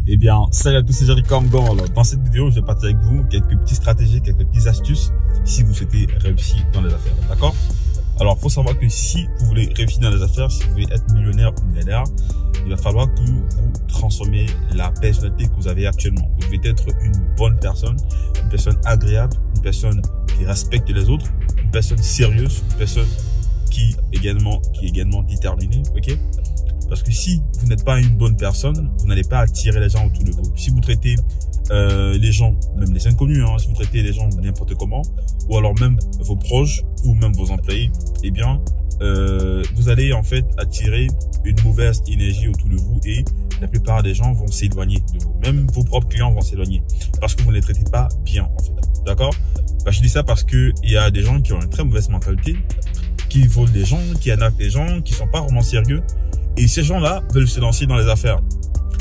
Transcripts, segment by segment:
Eh bien, salut à tous, c'est Jerry Kamgan. Alors, dans cette vidéo, je vais partager avec vous quelques petites stratégies, quelques petites astuces si vous souhaitez réussir dans les affaires. D'accord? Alors, faut savoir que si vous voulez réussir dans les affaires, si vous voulez être millionnaire ou milliardaire, il va falloir que vous transformez la personnalité que vous avez actuellement. Vous devez être une bonne personne, une personne agréable, une personne qui respecte les autres, une personne sérieuse, une personne qui est également déterminée, ok? Parce que si vous n'êtes pas une bonne personne, vous n'allez pas attirer les gens autour de vous. Si vous traitez les gens, même les inconnus, si vous traitez les gens n'importe comment, ou alors même vos proches, ou même vos employés, eh bien, vous allez en fait attirer une mauvaise énergie autour de vous et la plupart des gens vont s'éloigner de vous. Même vos propres clients vont s'éloigner parce que vous ne les traitez pas bien, en fait. D'accord? Je dis ça parce que il y a des gens qui ont une très mauvaise mentalité, qui volent des gens, qui arnaquent des gens, qui sont pas vraiment sérieux. Et ces gens-là veulent se lancer dans les affaires.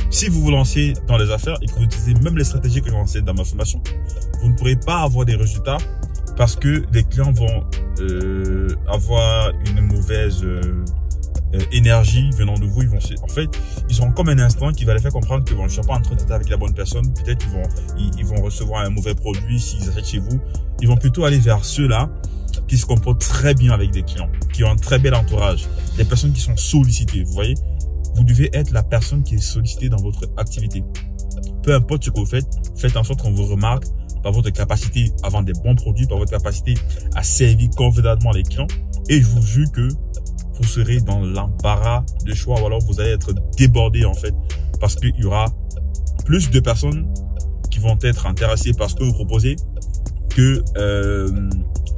Si vous vous lancez dans les affaires et que vous utilisez même les stratégies que j'ai lancées dans ma formation, vous ne pourrez pas avoir des résultats parce que les clients vont avoir une mauvaise énergie venant de vous. En fait, ils ont comme un instinct qui va les faire comprendre que bon, je ne suis pas en train de traiter avec la bonne personne. Peut-être ils vont recevoir un mauvais produit s'ils achètent chez vous. Ils vont plutôt aller vers ceux-là qui se comportent très bien avec des clients, qui ont un très bel entourage, des personnes qui sont sollicitées. Vous voyez, vous devez être la personne qui est sollicitée dans votre activité. Peu importe ce que vous faites, faites en sorte qu'on vous remarque par votre capacité à vendre des bons produits, par votre capacité à servir convenablement les clients. Et je vous jure que vous serez dans l'embarras de choix ou alors vous allez être débordé en fait parce qu'il y aura plus de personnes qui vont être intéressées par ce que vous proposez que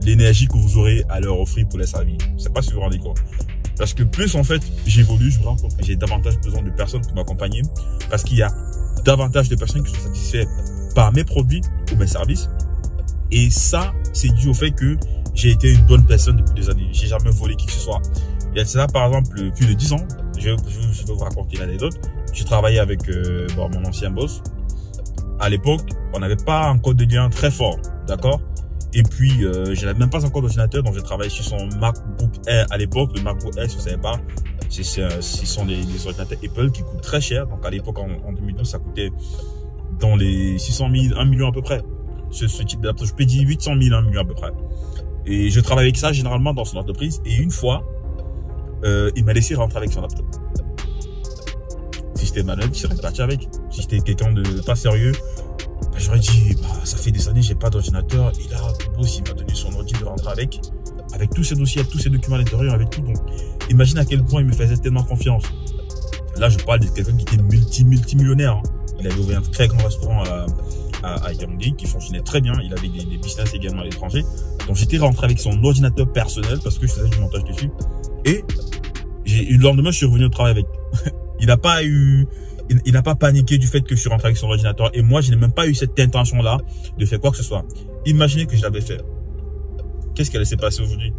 l'énergie que vous aurez à leur offrir pour les servir. Je sais pas si vous vous rendez compte. Parce que plus en fait j'évolue, je me rends compte que j'ai davantage besoin de personnes pour m'accompagner parce qu'il y a davantage de personnes qui sont satisfaites par mes produits ou mes services. Et ça, c'est dû au fait que j'ai été une bonne personne depuis des années. J'ai jamais volé qui que ce soit. Il y a ça, par exemple, plus de 10 ans. Je vais vous raconter l'anecdote. J'ai travaillé avec mon ancien boss. À l'époque, on n'avait pas encore de lien très fort, d'accord? Et puis, je n'avais même pas encore d'ordinateur, donc je travaillais sur son MacBook Air à l'époque. Le MacBook Air, si vous ne savez pas, ce sont des ordinateurs Apple qui coûtent très cher. Donc, à l'époque, en 2012, ça coûtait dans les 600 000, 1 million à peu près. Ce type d'approche, je peux dire 800 000, 1 million à peu près. Et je travaillais avec ça généralement dans son entreprise. Et une fois, il m'a laissé rentrer avec son laptop. Si j'étais malade, je serais parti avec. Si j'étais quelqu'un de pas sérieux, j'aurais dit, ça fait des années, j'ai pas d'ordinateur. Et là, le boss, il m'a donné son ordi de rentrer avec tous ses dossiers, avec tous ses documents à l'intérieur, avec tout. Donc, imagine à quel point il me faisait tellement confiance. Là, je parle de quelqu'un qui était multimillionnaire. Il avait ouvert un très grand restaurant à Yaoundé qui fonctionnait très bien. Il avait des business également à l'étranger. Donc, j'étais rentré avec son ordinateur personnel parce que je faisais du montage dessus. Et le lendemain, je suis revenu au travail avec. Il n'a pas paniqué du fait que je suis rentré avec son ordinateur. Et moi, je n'ai même pas eu cette intention-là de faire quoi que ce soit. Imaginez que je l'avais fait. Qu'est-ce qui allait se passer aujourd'hui?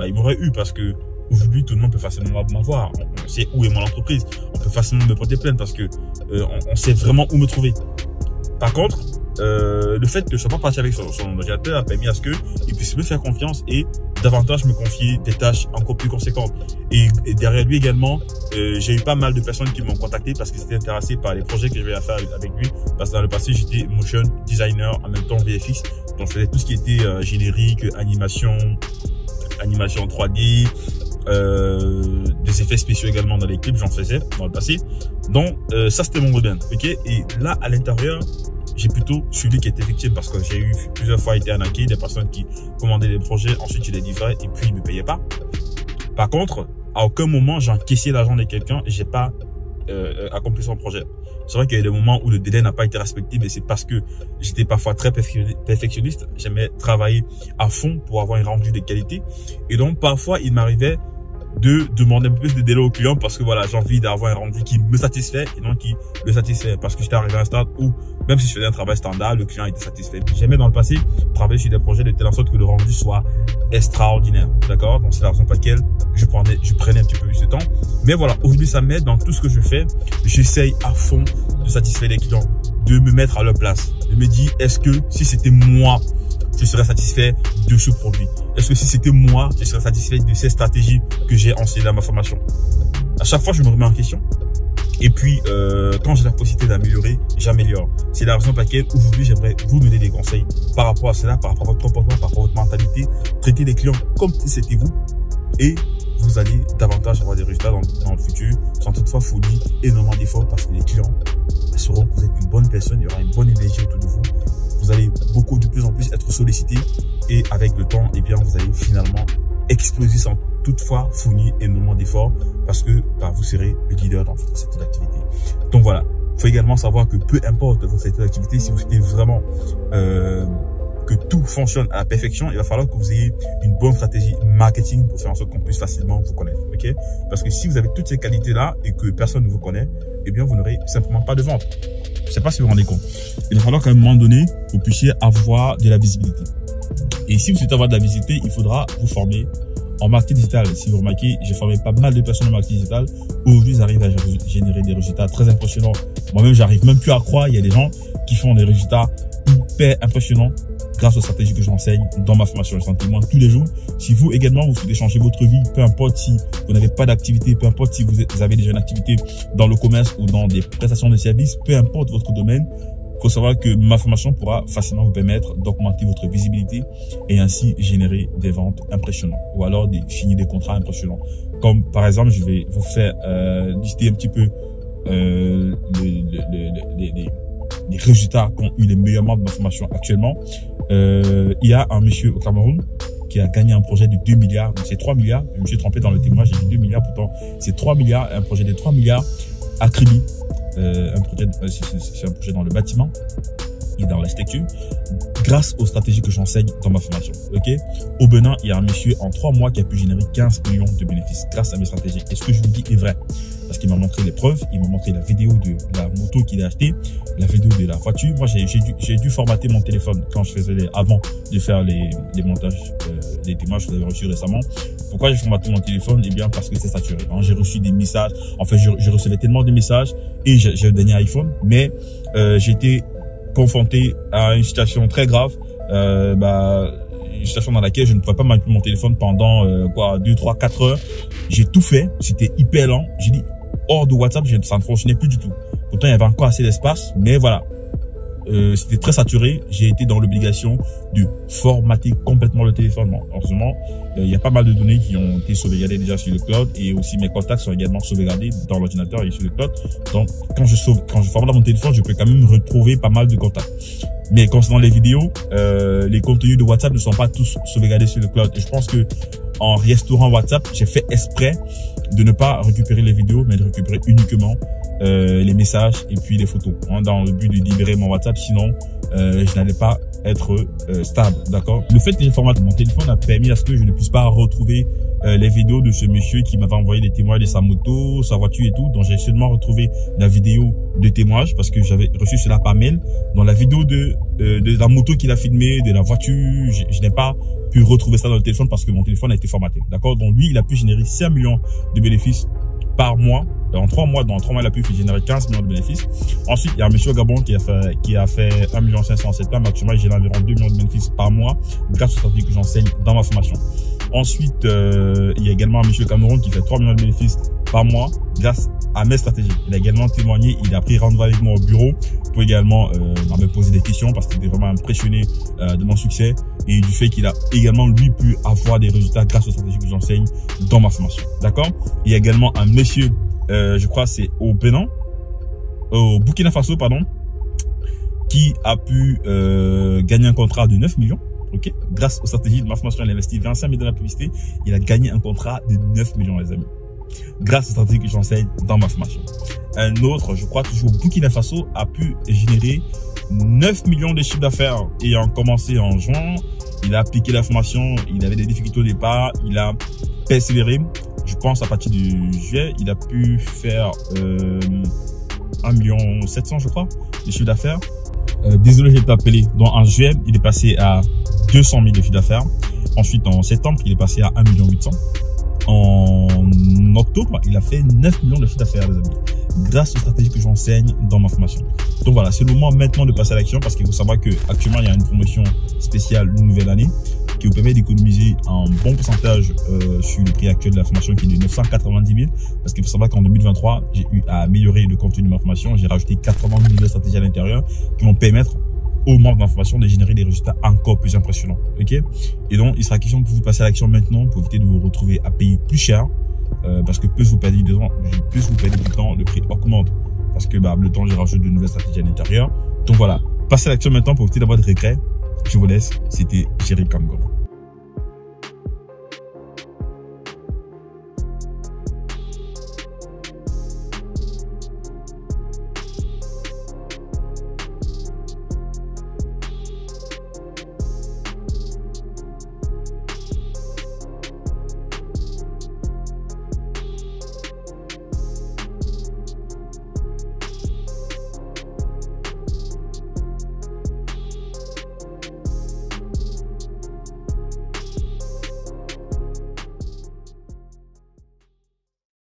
Il m'aurait eu parce que aujourd'hui, tout le monde peut facilement m'avoir. On sait où est mon entreprise. On peut facilement me porter plainte parce que on sait vraiment où me trouver. Par contre, le fait que je ne sois pas parti avec son ordinateur a permis à ce qu'il puisse me faire confiance et davantage me confier des tâches encore plus conséquentes. Et derrière lui également, j'ai eu pas mal de personnes qui m'ont contacté parce qu'ils étaient intéressés par les projets que je vais faire avec lui. Parce que dans le passé, j'étais motion designer, en même temps VFX. Donc je faisais tout ce qui était générique, animation 3D, des effets spéciaux également dans les clips, j'en faisais dans le passé. Donc ça c'était mon domaine, ok. Et là à l'intérieur, j'ai plutôt celui qui était victime parce que j'ai eu plusieurs fois été arnaqué, des personnes qui commandaient des projets, ensuite je les livrais et puis ils me payaient pas. Par contre, à aucun moment j'ai encaissé l'argent de quelqu'un et j'ai pas accompli son projet. C'est vrai qu'il y a des moments où le délai n'a pas été respecté, mais c'est parce que j'étais parfois très perfectionniste. J'aimais travailler à fond pour avoir un rendu de qualité. Et donc, parfois, il m'arrivait de demander un peu plus de délai au client parce que voilà, j'ai envie d'avoir un rendu qui me satisfait et non qui le satisfait parce que j'étais arrivé à un stade où même si je faisais un travail standard, le client était satisfait. J'aimais dans le passé travailler sur des projets de telle sorte que le rendu soit extraordinaire, d'accord? Donc c'est la raison pour laquelle je prenais un petit peu plus de temps. Mais voilà, aujourd'hui ça m'aide dans tout ce que je fais. J'essaye à fond de satisfaire les clients, de me mettre à leur place, de me dire est-ce que si c'était moi, je serais satisfait de ce produit? Est-ce que si c'était moi, je serais satisfait de ces stratégies que j'ai enseignées dans ma formation? À chaque fois, je me remets en question Et puis, quand j'ai la possibilité d'améliorer, j'améliore. C'est la raison pour laquelle aujourd'hui, j'aimerais vous donner des conseils par rapport à cela, par rapport à votre comportement, par rapport à votre mentalité. Traitez les clients comme si c'était vous et vous allez davantage avoir des résultats dans le futur, sans toutefois fournir énormément d'efforts parce que les clients sauront que vous êtes une bonne personne, il y aura une bonne énergie autour de vous. Vous allez de plus en plus être sollicité et avec le temps, eh bien, vous allez finalement exploser sans toutefois fournir énormément d'efforts parce que vous serez le leader dans votre secteur d'activité. Donc voilà, il faut également savoir que peu importe votre secteur d'activité, si vous souhaitez vraiment que tout fonctionne à la perfection, il va falloir que vous ayez une bonne stratégie marketing pour faire en sorte qu'on puisse facilement vous connaître. Ok? Parce que si vous avez toutes ces qualités-là et que personne ne vous connaît, eh bien, vous n'aurez simplement pas de vente. Je ne sais pas si vous vous rendez compte. Il va falloir qu'à un moment donné, vous puissiez avoir de la visibilité. Et si vous souhaitez avoir de la visibilité, il faudra vous former en marketing digital. Si vous remarquez, j'ai formé pas mal de personnes en marketing digital. Aujourd'hui, ils arrivent à générer des résultats très impressionnants. Moi-même, j'arrive même plus à croire. Il y a des gens qui font des résultats hyper impressionnants grâce aux stratégies que j'enseigne dans ma formation. Je suis en témoin tous les jours. Si vous également, vous souhaitez changer votre vie, peu importe si vous n'avez pas d'activité, peu importe si vous avez déjà une activité dans le commerce ou dans des prestations de services, peu importe votre domaine, il faut savoir que ma formation pourra facilement vous permettre d'augmenter votre visibilité et ainsi générer des ventes impressionnantes ou alors de signer des contrats impressionnants. Comme par exemple, je vais vous faire lister un petit peu les résultats qu'ont eu les meilleurs membres de ma formation actuellement. Il y a un monsieur au Cameroun qui a gagné un projet de 2 milliards. Donc c'est 3 milliards. Je me suis trompé dans le témoignage, j'ai dit 2 milliards. Pourtant, c'est 3 milliards, un projet de 3 milliards à Kribi. C'est un projet dans le bâtiment et dans l'architecture grâce aux stratégies que j'enseigne dans ma formation. Ok. Au Bénin, il y a un monsieur en 3 mois qui a pu générer 15 millions de bénéfices grâce à mes stratégies. Et ce que je vous dis est vrai. Parce qu'il m'a montré les preuves, il m'a montré la vidéo de la moto qu'il a acheté, la vidéo de la voiture. Moi, j'ai dû formater mon téléphone quand je faisais avant de faire les montages, les témoignages que vous avez reçus récemment. Pourquoi j'ai formaté mon téléphone? Eh bien, parce que c'est saturé. J'ai reçu des messages. En fait, je recevais tellement de messages et j'ai le dernier iPhone, mais j'étais confronté à une situation très grave. Une situation dans laquelle je ne pouvais pas manipuler mon téléphone pendant 2, 3, 4 heures. J'ai tout fait, c'était hyper lent. J'ai dit hors de WhatsApp, ça ne fonctionnait plus du tout. Pourtant, il y avait encore assez d'espace, mais voilà. C'était très saturé. J'ai été dans l'obligation de formater complètement le téléphone. Heureusement, il y a pas mal de données qui ont été sauvegardées déjà sur le cloud et aussi mes contacts sont également sauvegardés dans l'ordinateur et sur le cloud. Donc, quand je formate mon téléphone, je peux quand même retrouver pas mal de contacts. Mais concernant les vidéos, les contenus de WhatsApp ne sont pas tous sauvegardés sur le cloud. Et je pense que en restaurant WhatsApp, j'ai fait exprès de ne pas récupérer les vidéos, mais de récupérer uniquement les messages et puis les photos, dans le but de libérer mon WhatsApp. Sinon, je n'allais pas être stable, d'accord. Le fait que j'ai formaté mon téléphone a permis à ce que je ne puisse pas retrouver les vidéos de ce monsieur qui m'avait envoyé des témoignages de sa moto, sa voiture et tout. Donc j'ai seulement retrouvé la vidéo de témoignage parce que j'avais reçu cela par mail. Dans la vidéo de la moto qu'il a filmée, de la voiture, je n'ai pas pu retrouver ça dans le téléphone parce que mon téléphone a été formaté, d'accord. Donc lui, il a pu générer 5 millions de bénéfices par mois. En 3 mois, il a pu générer 15 millions de bénéfices. Ensuite, il y a un monsieur au Gabon qui a fait 1 507 000. Actuellement, il génère environ 2 millions de bénéfices par mois grâce aux stratégies que j'enseigne dans ma formation. Ensuite, il y a également un monsieur au Cameroun qui fait 3 millions de bénéfices par mois grâce à mes stratégies. Il a également témoigné, il a pris rendez-vous avec moi au bureau pour également me poser des questions parce qu'il était vraiment impressionné de mon succès et du fait qu'il a également lui pu avoir des résultats grâce aux stratégies que j'enseigne dans ma formation. D'accord? Il y a également un monsieur, je crois c'est au Bénin, au Burkina Faso, pardon, qui a pu gagner un contrat de 9 millions. Ok, grâce aux stratégies de ma formation, il a investi 25 000 dans la publicité. Il a gagné un contrat de 9 millions, les amis. Grâce aux stratégies que j'enseigne dans ma formation. Un autre, je crois toujours Burkina Faso, a pu générer 9 millions de chiffres d'affaires ayant commencé en juin. Il a appliqué la formation, il avait des difficultés au départ, il a persévéré. Je pense à partir de juillet, il a pu faire 1,7 million, je crois, de chiffre d'affaires. Désolé, j'ai été appelé. Donc en juillet, il est passé à 200 000 de chiffre d'affaires. Ensuite, en septembre, il est passé à 1,8 million. En octobre, il a fait 9 millions de chiffre d'affaires, les amis, grâce aux stratégies que j'enseigne dans ma formation. Donc voilà, c'est le moment maintenant de passer à l'action parce qu'il faut savoir que actuellement il y a une promotion spéciale une nouvelle année. qui vous permet d'économiser un bon pourcentage sur le prix actuel de la formation qui est de 990 000. Parce qu'il faut savoir qu'en 2023, j'ai eu à améliorer le contenu de ma formation. J'ai rajouté 80 000 nouvelles stratégies à l'intérieur qui vont permettre aux membres de ma formation de générer des résultats encore plus impressionnants. Ok? Et donc, il sera question de vous passer à l'action maintenant pour éviter de vous retrouver à payer plus cher. Parce que plus vous perdez du temps, le prix augmente. Parce que le temps, je rajoute de nouvelles stratégies à l'intérieur. Donc voilà, passez à l'action maintenant pour éviter d'avoir de regrets. Je vous laisse. C'était Jerry Kamgo.